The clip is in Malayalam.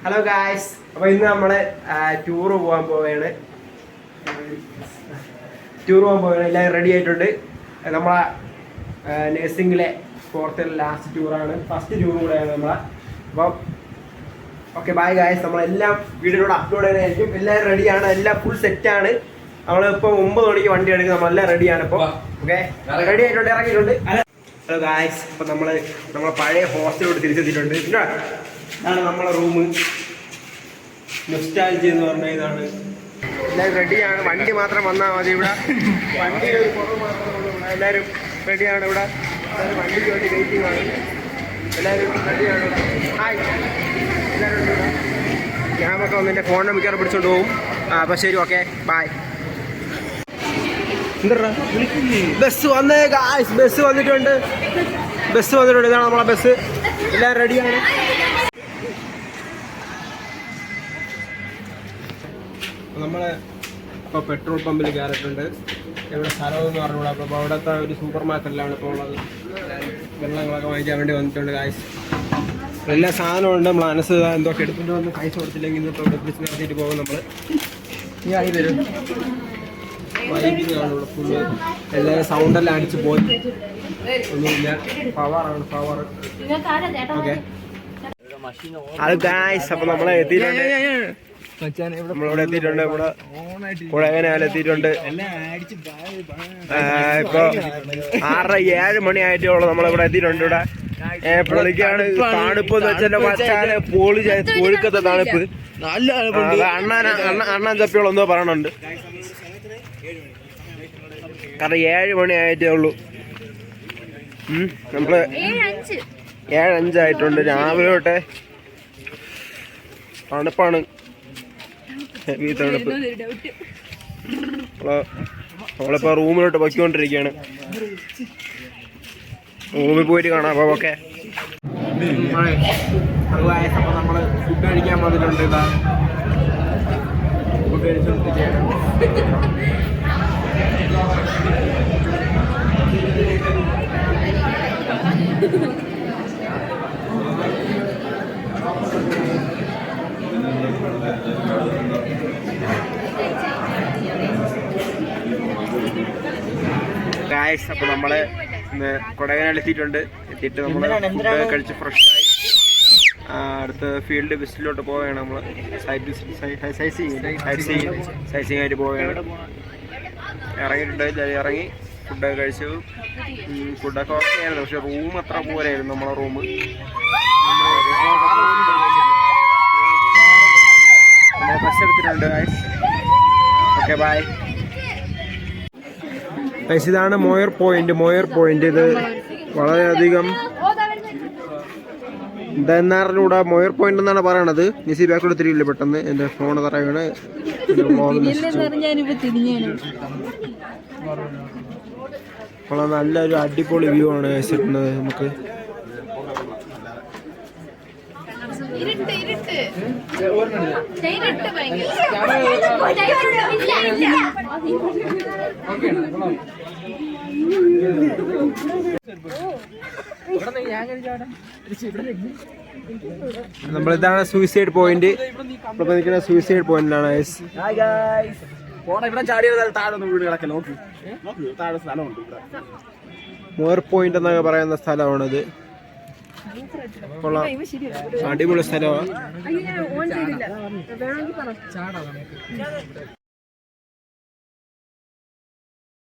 ഹലോ ഗായ്സ്, അപ്പോൾ ഇന്ന് നമ്മൾ ടൂറ് പോകാൻ പോവുകയാണ്. എല്ലാവരും റെഡി ആയിട്ടുണ്ട്. നമ്മളെ നഴ്സിംഗിലെ 4th ലാസ്റ്റ് ടൂറാണ്, ഫസ്റ്റ് ടൂറും കൂടെയാണ് നമ്മളെ. അപ്പം ഓക്കെ ബൈ ഗായ്സ്, നമ്മളെല്ലാം വീഡിയോയിലൂടെ അപ്ലോഡ് ചെയ്യാനായിരിക്കും. എല്ലാവരും റെഡിയാണ്, എല്ലാം ഫുൾ സെറ്റാണ്. നമ്മളിപ്പോൾ 9 മണിക്ക് വണ്ടി എടുക്കും, നമ്മളെല്ലാം റെഡിയാണ് ഇപ്പോൾ. ഓക്കെ, റെഡി ആയിട്ടുണ്ട്, ഇറങ്ങിയിട്ടുണ്ട്. ഹലോ ഗായ്സ്, അപ്പോൾ നമ്മളെ പഴയ ഹോസ്റ്റലോട് തിരിച്ചെത്തിയിട്ടുണ്ട്. ഇതാണ് നമ്മളെ റൂം. നൊസ്റ്റാൾജി എന്ന് പറഞ്ഞ ഇതാണ്. എല്ലാവരും റെഡിയാണ്, വണ്ടി മാത്രം വന്നാൽ മതി. ഇവിടെ വണ്ടി ഒരു കുറവ് മാത്രമേ. എല്ലാവരും റെഡിയാണ്. ഇവിടെ എല്ലാവരും വണ്ടിക്ക് വേണ്ടി വെയിറ്റിംഗ് ആണ്. എല്ലാവരും റെഡിയാണ് ഇവിടെ. ഹായ്, എല്ലാവരും ഉണ്ട് ഇവിടെ. ക്യാമൊക്കെ ഒന്ന് എൻ്റെ ഫോണിനെ മിക്കവാറും പിടിച്ചോണ്ട് പോകും. അപ്പോൾ ശരി, ഓക്കെ ബൈ. എന്താ ബസ് വന്നേ ഗായ്സ്, ബസ് വന്നിട്ടുണ്ട്. ഇതാണ് നമ്മളെ ബസ്. എല്ലാവരും റെഡിയാണ്. നമ്മൾ ഇപ്പോൾ പെട്രോൾ പമ്പിൽ കയറിയിട്ടുണ്ട്. ഇവിടെ സ്ഥലമെന്ന് പറഞ്ഞുകൂടാ. അപ്പോൾ അവിടുത്തെ ഒരു സൂപ്പർ മാർക്കറ്റിലാണ് ഇപ്പോൾ ഉള്ളത്. വെള്ളങ്ങളൊക്കെ വാങ്ങിക്കാൻ വേണ്ടി വന്നിട്ടുണ്ട് ഗായ്സ്. എല്ലാ സാധനവും ഉണ്ട്. നമ്മൾ മനസ്സ് എന്തൊക്കെ എടുത്തിട്ട് വന്ന് പൈസ കൊടുത്തില്ലെങ്കിൽ ഇപ്പോൾ ഇവിടെ പിടിച്ച് നിർത്തിയിട്ട് പോകും നമ്മൾ. ഈ ആയി വരും വൈകിങ്ങാണ് ഇവിടെ ഫുള്ള്. എല്ലാവരും സൗണ്ടെല്ലാം അടിച്ച് പോയി. ഒന്നുമില്ല, പവറാണ് പവർ. ഓക്കെ അത് ഗായ്സ്, അപ്പോൾ നമ്മളെ എത്തിയിട്ടുണ്ട്. നമ്മളിവിടെ എത്തിയിട്ടുണ്ട്. ഇവിടെ എങ്ങനെയാലും എത്തിയിട്ടുണ്ട്. ഇപ്പൊ 6-7 മണി ആയിട്ടേ ഉള്ളൂ. നമ്മളിവിടെ എത്തിയിട്ടുണ്ട്. ഇവിടെ പൊളിക്കാണ്. തണുപ്പ് എന്ന് വെച്ചാൽ മച്ചാനെ പൊളി ഒഴുക്കത്തെ തണുപ്പ്. അണ്ണാൻ ചപ്പിയോളം എന്തോ പറയണുണ്ട്. കാരണം 7 മണി ആയിട്ടേ ഉള്ളൂ. നമ്മള് 7:05 ആയിട്ടുണ്ട്. രാവിലെ തൊട്ടേ തണുപ്പാണ്, ഹെവി തണുപ്പ്. നമ്മളിപ്പോ റൂമിലോട്ട് പൊയ്ക്കൊണ്ടിരിക്കുകയാണ്. റൂമിൽ പോയിട്ട് കാണാം. അപ്പോൾ ഓക്കെ, അപ്പോൾ നമ്മൾ ഫുഡ് കഴിക്കാൻ വന്നിട്ടുണ്ട്. ഇതാ ഫുഡ് കഴിച്ചുകൊണ്ടിരിക്കുകയാണ്. ഗായ്സ്, അപ്പോൾ നമ്മള് കൊടൈക്കനാൽ എത്തിയിട്ടുണ്ട്. എത്തിയിട്ട് നമ്മൾ ഫുഡ് കഴിച്ച് ഫ്രഷായി അടുത്ത ഫീൽഡ് വിസിറ്റിലോട്ട് പോവുകയാണ്. നമ്മൾ സൈസിങ് ആയിട്ട് പോവുകയാണ്. ഇറങ്ങിയിട്ടുണ്ട്. ഇറങ്ങി ഫുഡൊക്കെ കഴിച്ചു. ഫുഡൊക്കെ ഓക്കെ ആയിരുന്നു. പക്ഷെ റൂം അത്ര പോലെയായിരുന്നു നമ്മളെ റൂം. ബസ് എടുത്തിട്ടുണ്ട് ഗായ്സ്. Okay bye. ഇതാണ് മോയർ പോയിന്റ്. ഇത് വളരെയധികം എന്താറിലൂടെ മോയർ പോയിന്റ് എന്നാണ് പറയണത്. നിസി ബാക്കോട് തിരിയില്ല പെട്ടെന്ന്. എൻ്റെ ഫോൺ തറയാണ്. നല്ലൊരു അടിപൊളി വ്യൂ ആണ് കിട്ടുന്നത് നമുക്ക്. നമ്മളിതാണ് സൂയിസൈഡ് പോയിന്റ്. ഇവിടെ നിൽക്കുന്ന സൂയിസൈഡ് പോയിന്റിലാണ്. മോർ പോയിന്റ് എന്നൊക്കെ പറയുന്ന സ്ഥലമാണിത്. അടിപൊളി സ്ഥലമാണ്.